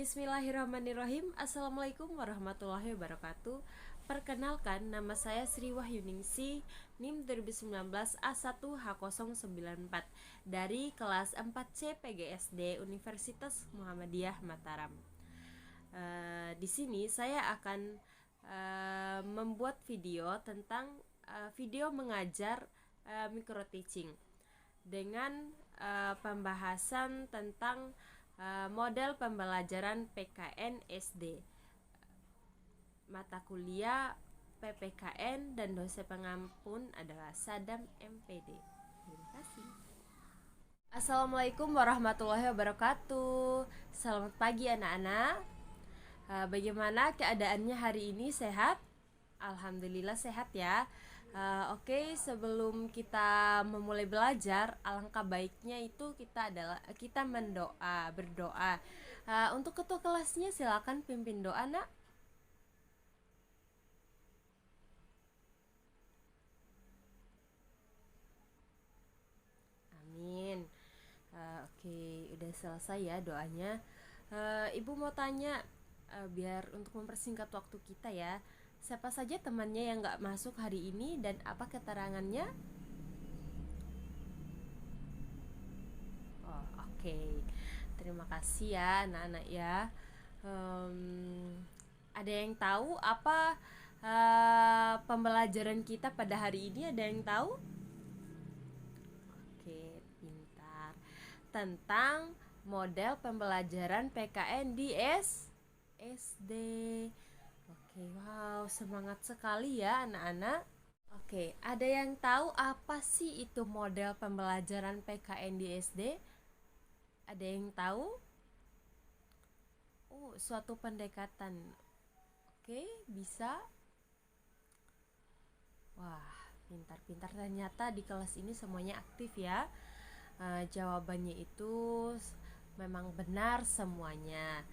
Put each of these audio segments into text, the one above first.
Bismillahirrahmanirrahim. Assalamualaikum warahmatullahi wabarakatuh. Perkenalkan, nama saya Sri Wahyuningsi, NIM 2019 A1H094 dari kelas 4C PGSD Universitas Muhammadiyah Mataram. Di sini saya akan membuat video tentang video mengajar micro teaching dengan pembahasan tentang model pembelajaran PKN SD, mata kuliah PPKN, dan dosen pengampun adalah Sadam MPD. Terima kasih. Assalamualaikum warahmatullahi wabarakatuh. Selamat pagi anak-anak. Bagaimana keadaannya hari ini? Sehat? Alhamdulillah sehat ya. Oke, sebelum kita memulai belajar, alangkah baiknya itu kita berdoa. Untuk ketua kelasnya silakan pimpin doa, Nak. Amin. Oke, udah selesai ya doanya. Ibu mau tanya, biar untuk mempersingkat waktu kita ya. Siapa saja temannya yang gak masuk hari ini dan apa keterangannya? Oh, oke. Terima kasih ya anak-anak ya. Ada yang tahu apa pembelajaran kita pada hari ini? Ada yang tahu? Oke, pintar. Tentang model pembelajaran PKN di SD. Oke, wow, semangat sekali ya anak-anak. Oke, ada yang tahu apa sih itu model pembelajaran PKN di SD? Ada yang tahu? Oh, suatu pendekatan. Oke, bisa? Wah, pintar-pintar, ternyata di kelas ini semuanya aktif ya. Jawabannya itu memang benar semuanya.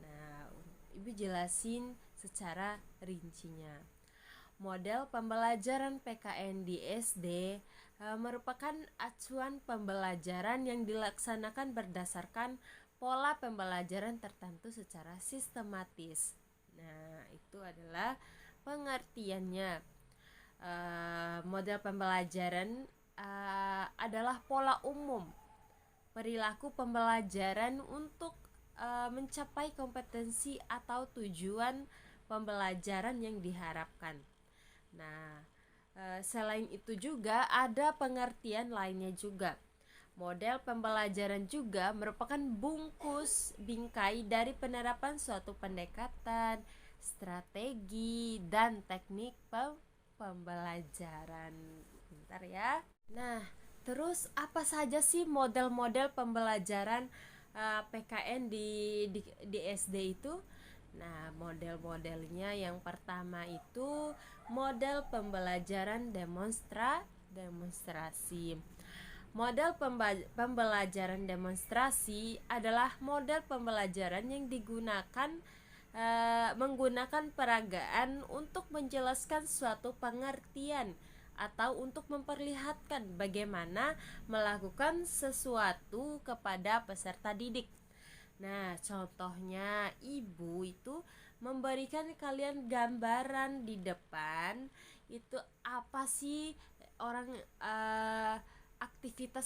Nah, Ibu jelasin secara rincinya. Model pembelajaran PKN di SD merupakan acuan pembelajaran yang dilaksanakan berdasarkan pola pembelajaran tertentu secara sistematis. Nah, itu adalah pengertiannya. Model pembelajaran adalah pola umum perilaku pembelajaran untuk mencapai kompetensi atau tujuan pembelajaran yang diharapkan. Nah, selain itu juga ada pengertian lainnya juga. Model pembelajaran juga merupakan bingkai dari penerapan suatu pendekatan, strategi, dan teknik pembelajaran. Bentar ya. Nah, terus apa saja sih model-model pembelajaran PKN di SD itu? Nah, model-modelnya yang pertama itu model pembelajaran demonstrasi. Model pembelajaran demonstrasi adalah model pembelajaran yang menggunakan peragaan untuk menjelaskan suatu pengertian atau untuk memperlihatkan bagaimana melakukan sesuatu kepada peserta didik. Nah, contohnya Ibu itu memberikan kalian gambaran di depan, itu apa sih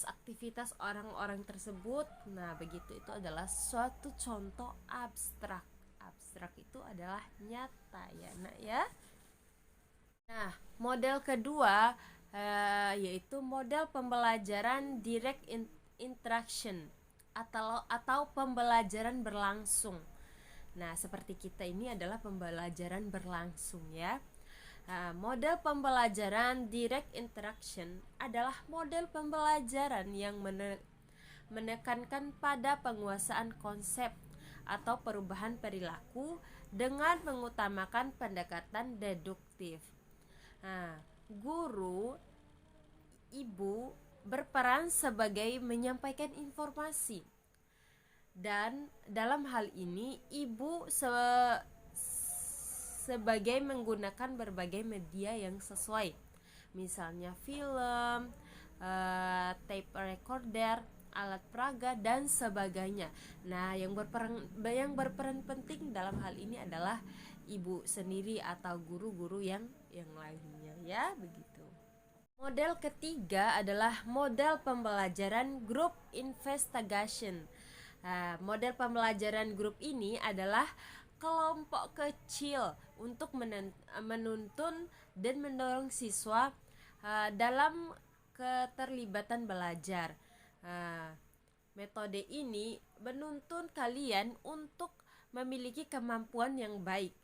aktivitas orang-orang tersebut. Nah, begitu, itu adalah suatu contoh abstrak. Abstrak itu adalah nyata ya, Nak ya. Nah, model kedua yaitu model pembelajaran direct interaction atau pembelajaran berlangsung. Nah, seperti kita ini adalah pembelajaran berlangsung ya. Model pembelajaran direct interaction adalah model pembelajaran yang menekankan pada penguasaan konsep atau perubahan perilaku dengan mengutamakan pendekatan deduktif. Guru, ibu berperan sebagai menyampaikan informasi, dan dalam hal ini ibu sebagai menggunakan berbagai media yang sesuai, misalnya film, tape recorder, alat peraga dan sebagainya. Nah, yang berperan penting dalam hal ini adalah ibu sendiri atau guru-guru yang lainnya ya, begitu. Model ketiga adalah model pembelajaran group investigation. Nah, model pembelajaran grup ini adalah kelompok kecil untuk menuntun dan mendorong siswa dalam keterlibatan belajar. Metode ini menuntun kalian untuk memiliki kemampuan yang baik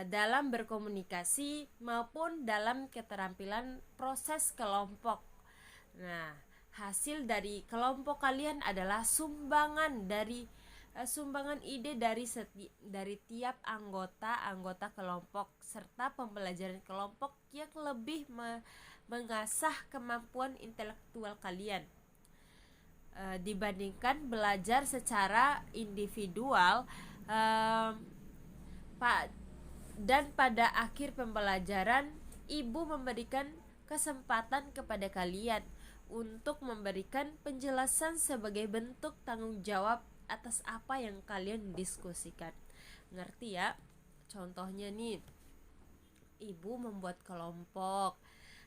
dalam berkomunikasi maupun dalam keterampilan proses kelompok. Nah, hasil dari kelompok kalian adalah sumbangan ide dari tiap anggota kelompok serta pembelajaran kelompok yang lebih mengasah kemampuan intelektual kalian dibandingkan belajar secara individual. Dan pada akhir pembelajaran, ibu memberikan kesempatan kepada kalian untuk memberikan penjelasan sebagai bentuk tanggung jawab atas apa yang kalian diskusikan. Ngerti ya? Contohnya nih, ibu membuat kelompok.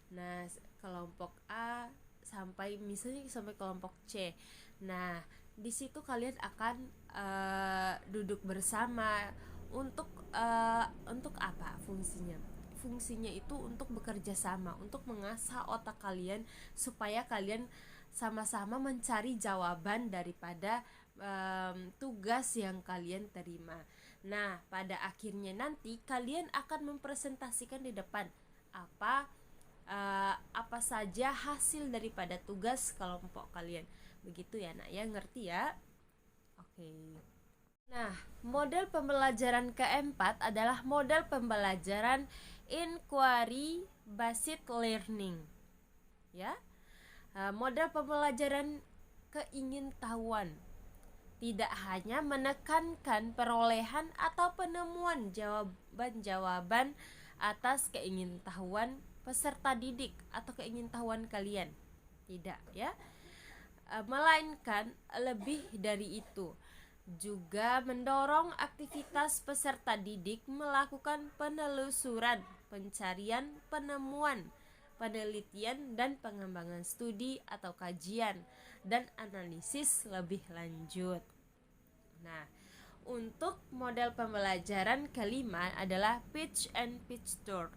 Nah, kelompok A sampai kelompok C. Nah, di situ kalian akan duduk bersama untuk apa fungsinya? Fungsinya itu untuk bekerja sama, untuk mengasah otak kalian supaya kalian sama-sama mencari jawaban daripada tugas yang kalian terima. Nah, pada akhirnya nanti kalian akan mempresentasikan di depan apa saja hasil daripada tugas kelompok kalian. Begitu ya, Nak ya, ngerti ya? Oke. Nah, model pembelajaran keempat adalah model pembelajaran inquiry based learning. Ya. Model pembelajaran keingintahuan. Tidak hanya menekankan perolehan atau penemuan jawaban-jawaban atas keingintahuan peserta didik atau keingintahuan kalian. Tidak ya. Melainkan lebih dari itu. Juga mendorong aktivitas peserta didik melakukan penelusuran, pencarian, penemuan, penelitian, dan pengembangan studi atau kajian dan analisis lebih lanjut. Nah, untuk model pembelajaran kelima adalah pitch and picture.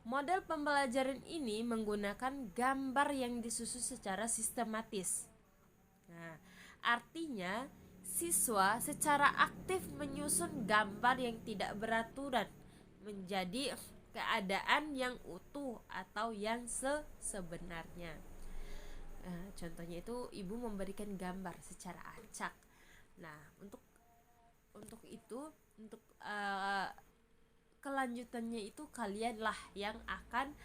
Model pembelajaran ini menggunakan gambar yang disusun secara sistematis. Nah, artinya siswa secara aktif menyusun gambar yang tidak beraturan menjadi keadaan yang utuh atau yang sebenarnya. Contohnya itu ibu memberikan gambar secara acak. Nah, untuk kelanjutannya itu kalianlah yang akan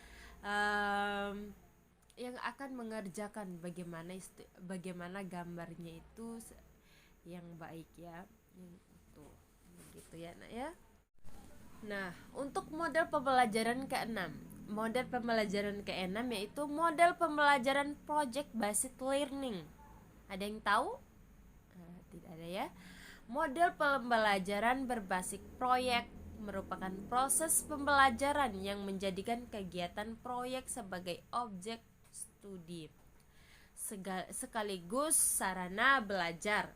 mengerjakan bagaimana gambarnya itu yang baik ya, itu begitu ya, Nak ya. Nah, untuk model pembelajaran keenam yaitu model pembelajaran project based learning. Ada yang tahu? Tidak ada ya. Model pembelajaran berbasis proyek merupakan proses pembelajaran yang menjadikan kegiatan proyek sebagai objek studi sekaligus sarana belajar.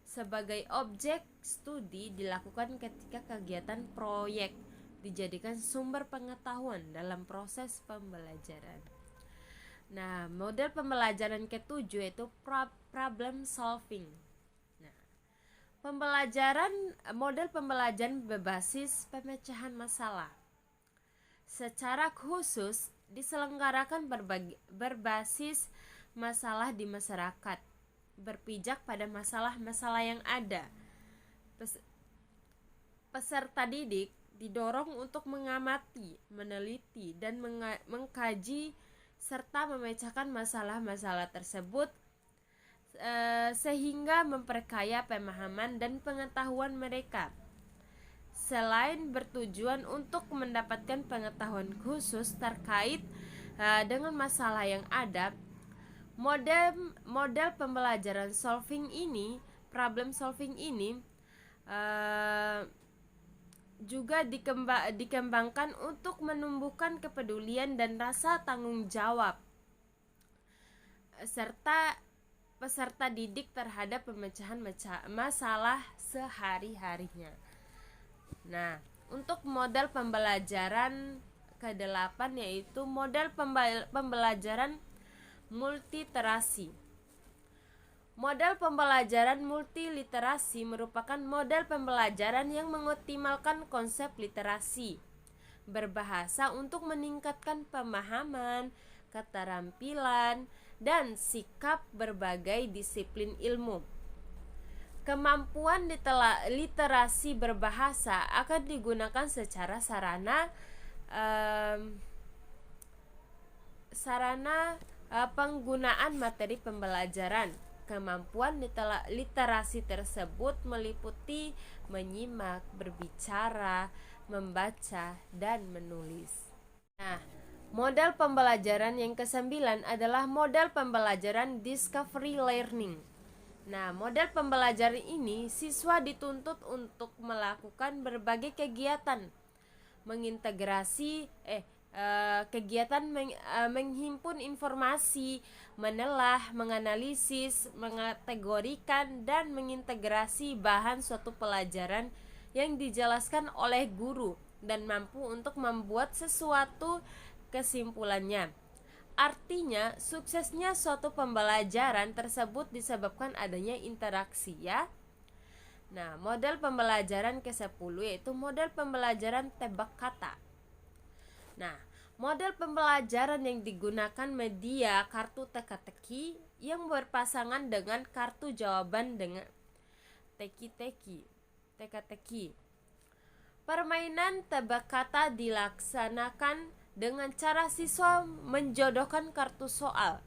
Sebagai objek studi dilakukan ketika kegiatan proyek dijadikan sumber pengetahuan dalam proses pembelajaran. Nah, model pembelajaran ketujuh yaitu problem solving. Nah, model pembelajaran berbasis pemecahan masalah. Secara khusus diselenggarakan berbasis masalah di masyarakat, berpijak pada masalah-masalah yang ada. Peserta didik didorong untuk mengamati, meneliti, dan mengkaji serta memecahkan masalah-masalah tersebut sehingga memperkaya pemahaman dan pengetahuan mereka. Selain bertujuan untuk mendapatkan pengetahuan khusus terkait dengan masalah yang ada, Model pembelajaran problem solving ini juga dikembangkan untuk menumbuhkan kepedulian dan rasa tanggung jawab serta peserta didik terhadap pemecahan masalah sehari-harinya. Nah, untuk model pembelajaran ke-8 yaitu model pembelajaran multiliterasi. Model pembelajaran multiliterasi merupakan model pembelajaran yang mengoptimalkan konsep literasi berbahasa untuk meningkatkan pemahaman, keterampilan, dan sikap berbagai disiplin ilmu. Kemampuan literasi berbahasa akan digunakan secara sarana penggunaan materi pembelajaran. Kemampuan literasi tersebut meliputi menyimak, berbicara, membaca, dan menulis. Nah, model pembelajaran yang ke-9 adalah model pembelajaran discovery learning. Nah, model pembelajaran ini siswa dituntut untuk melakukan berbagai kegiatan menghimpun informasi, menelah, menganalisis, mengategorikan, dan mengintegrasi bahan suatu pelajaran yang dijelaskan oleh guru dan mampu untuk membuat sesuatu kesimpulannya. Artinya, suksesnya suatu pembelajaran tersebut disebabkan adanya interaksi ya. Nah, model pembelajaran ke-10 yaitu model pembelajaran tebak kata. Nah, model pembelajaran yang digunakan media kartu teka-teki yang berpasangan dengan kartu jawaban dengan teka-teki. Permainan tebak kata dilaksanakan dengan cara siswa menjodohkan kartu soal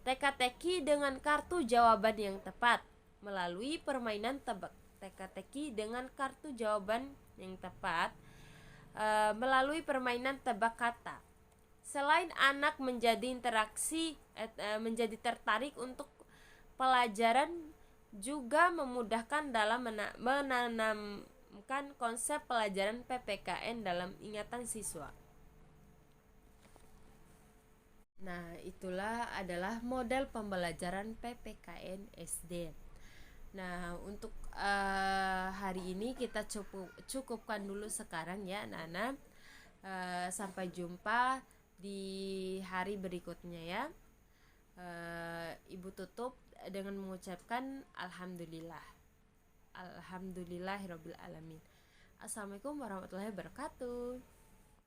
teka-teki dengan kartu jawaban yang tepat. Melalui permainan teka-teki dengan kartu jawaban yang tepat, melalui permainan tebak kata. Selain anak menjadi menjadi tertarik untuk pelajaran, juga memudahkan dalam menanamkan konsep pelajaran PPKN dalam ingatan siswa. Nah, itulah adalah model pembelajaran PPKN SD. Nah, untuk hari ini kita cukupkan dulu sekarang ya anak-anak. Sampai jumpa di hari berikutnya ya. Ibu tutup dengan mengucapkan alhamdulillahirabbil alamin. Assalamualaikum warahmatullahi wabarakatuh.